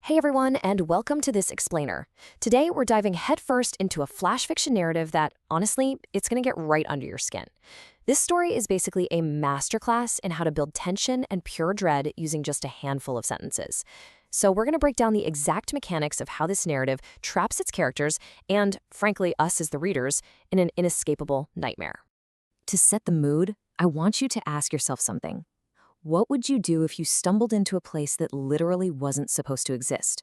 Hey everyone, and welcome to this explainer. Today we're diving headfirst into a flash fiction narrative that, honestly, it's gonna get right under your skin. This story is basically a masterclass in how to build tension and pure dread using just a handful of sentences. So we're gonna break down the exact mechanics of how this narrative traps its characters and, frankly, us as the readers, in an inescapable nightmare. To set the mood, I want you to ask yourself something. What would you do if you stumbled into a place that literally wasn't supposed to exist?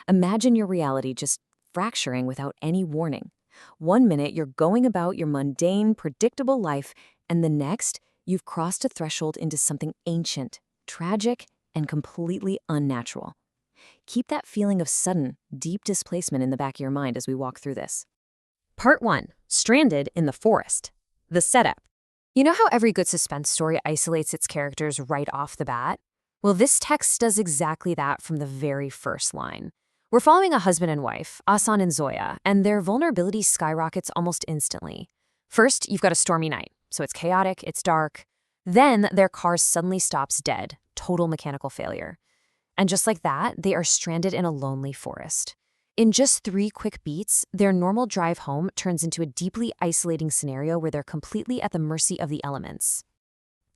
Imagine your reality just fracturing without any warning. One minute, you're going about your mundane, predictable life, and the next, you've crossed a threshold into something ancient, tragic, and completely unnatural. Keep that feeling of sudden, deep displacement in the back of your mind as we walk through this. Part 1. Stranded in the Forest. The setup. You know how every good suspense story isolates its characters right off the bat? Well, this text does exactly that from the very first line. We're following a husband and wife, Asan and Zoya, and their vulnerability skyrockets almost instantly. First, you've got a stormy night, so it's chaotic, it's dark. Then their car suddenly stops dead, total mechanical failure. And just like that, they are stranded in a lonely forest. In just 3 quick beats, their normal drive home turns into a deeply isolating scenario where they're completely at the mercy of the elements.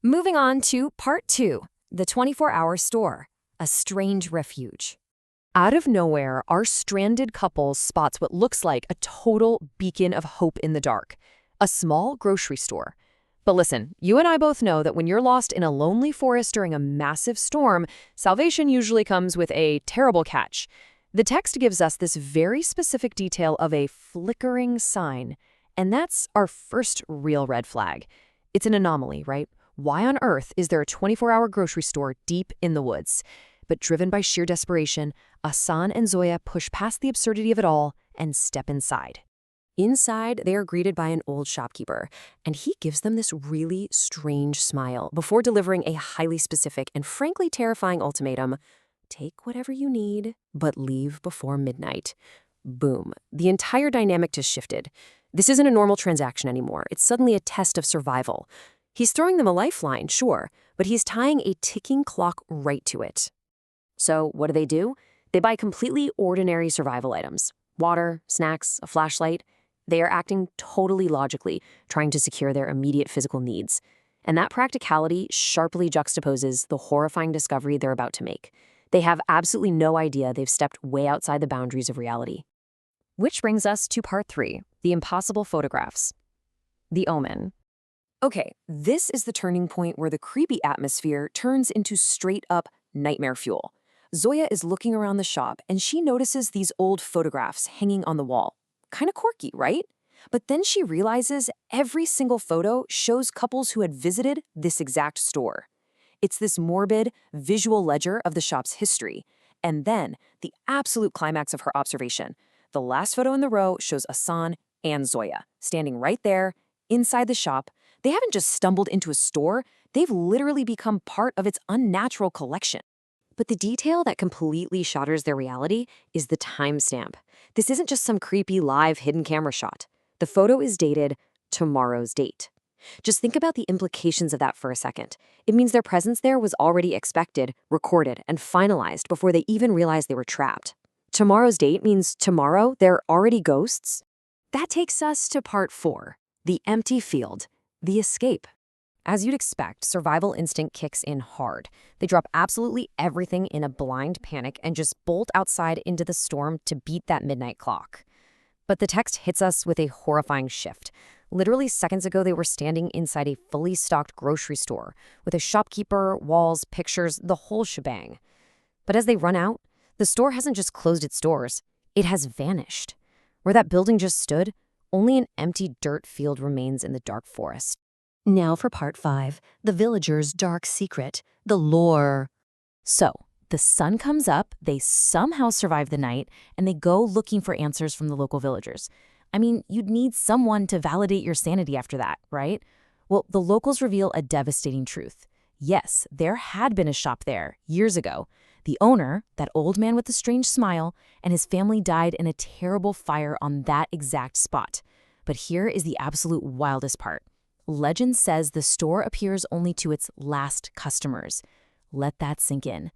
Moving on to Part 2, the 24-hour store, a strange refuge. Out of nowhere, our stranded couple spots what looks like a total beacon of hope in the dark, a small grocery store. But listen, you and I both know that when you're lost in a lonely forest during a massive storm, salvation usually comes with a terrible catch. The text gives us this very specific detail of a flickering sign, and that's our first real red flag. It's an anomaly, right? Why on earth is there a 24-hour grocery store deep in the woods? But driven by sheer desperation, Asan and Zoya push past the absurdity of it all and step inside. Inside, they are greeted by an old shopkeeper, and he gives them this really strange smile before delivering a highly specific and frankly terrifying ultimatum. Take whatever you need, but leave before midnight. Boom. The entire dynamic just shifted. This isn't a normal transaction anymore. It's suddenly a test of survival. He's throwing them a lifeline, sure, but he's tying a ticking clock right to it. So what do? They buy completely ordinary survival items. Water, snacks, a flashlight. They are acting totally logically, trying to secure their immediate physical needs. And that practicality sharply juxtaposes the horrifying discovery they're about to make. They have absolutely no idea they've stepped way outside the boundaries of reality. Which brings us to Part 3, the impossible photographs. The Omen. Okay, this is the turning point where the creepy atmosphere turns into straight-up nightmare fuel. Zoya is looking around the shop, and she notices these old photographs hanging on the wall. Kinda quirky, right? But then she realizes every single photo shows couples who had visited this exact store. It's this morbid, visual ledger of the shop's history. And then, the absolute climax of her observation. The last photo in the row shows Asan and Zoya, standing right there, inside the shop. They haven't just stumbled into a store, they've literally become part of its unnatural collection. But the detail that completely shatters their reality is the timestamp. This isn't just some creepy live hidden camera shot. The photo is dated tomorrow's date. Just think about the implications of that for a second. It means their presence there was already expected, recorded, and finalized before they even realized they were trapped. Tomorrow's date means tomorrow they're already ghosts? That takes us to Part 4, the empty field, the escape. As you'd expect, survival instinct kicks in hard. They drop absolutely everything in a blind panic and just bolt outside into the storm to beat that midnight clock. But the text hits us with a horrifying shift. Literally seconds ago, they were standing inside a fully stocked grocery store with a shopkeeper, walls, pictures, the whole shebang. But as they run out, the store hasn't just closed its doors, it has vanished. Where that building just stood, only an empty dirt field remains in the dark forest. Now for Part 5, the villager's dark secret, the lore. So, the sun comes up, they somehow survive the night, and they go looking for answers from the local villagers. I mean, you'd need someone to validate your sanity after that, right? Well, the locals reveal a devastating truth. Yes, there had been a shop there years ago. The owner, that old man with the strange smile, and his family died in a terrible fire on that exact spot. But here is the absolute wildest part. Legend says the store appears only to its last customers. Let that sink in.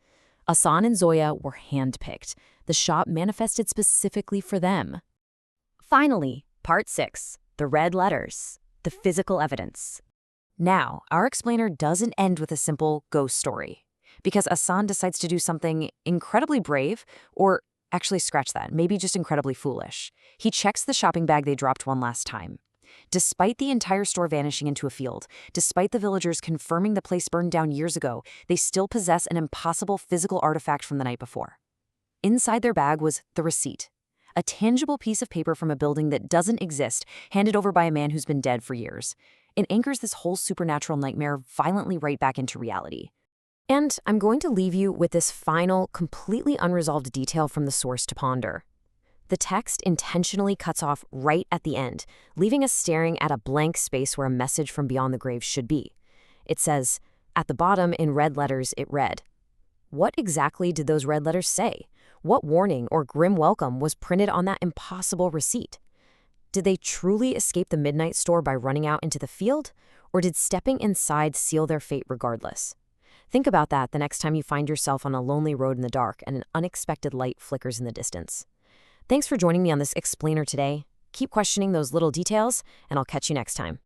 Asan and Zoya were handpicked. The shop manifested specifically for them. Finally, Part 6, the red letters, the physical evidence. Now, our explainer doesn't end with a simple ghost story, because Asan decides to do something incredibly brave, or actually scratch that, maybe just incredibly foolish. He checks the shopping bag they dropped one last time. Despite the entire store vanishing into a field, despite the villagers confirming the place burned down years ago, they still possess an impossible physical artifact from the night before. Inside their bag was the receipt, a tangible piece of paper from a building that doesn't exist, handed over by a man who's been dead for years. It anchors this whole supernatural nightmare violently right back into reality. And I'm going to leave you with this final, completely unresolved detail from the source to ponder. The text intentionally cuts off right at the end, leaving us staring at a blank space where a message from beyond the grave should be. It says, at the bottom in red letters, it read. What exactly did those red letters say? What warning or grim welcome was printed on that impossible receipt? Did they truly escape the midnight store by running out into the field? Or did stepping inside seal their fate regardless? Think about that the next time you find yourself on a lonely road in the dark and an unexpected light flickers in the distance. Thanks for joining me on this explainer today. Keep questioning those little details, and I'll catch you next time.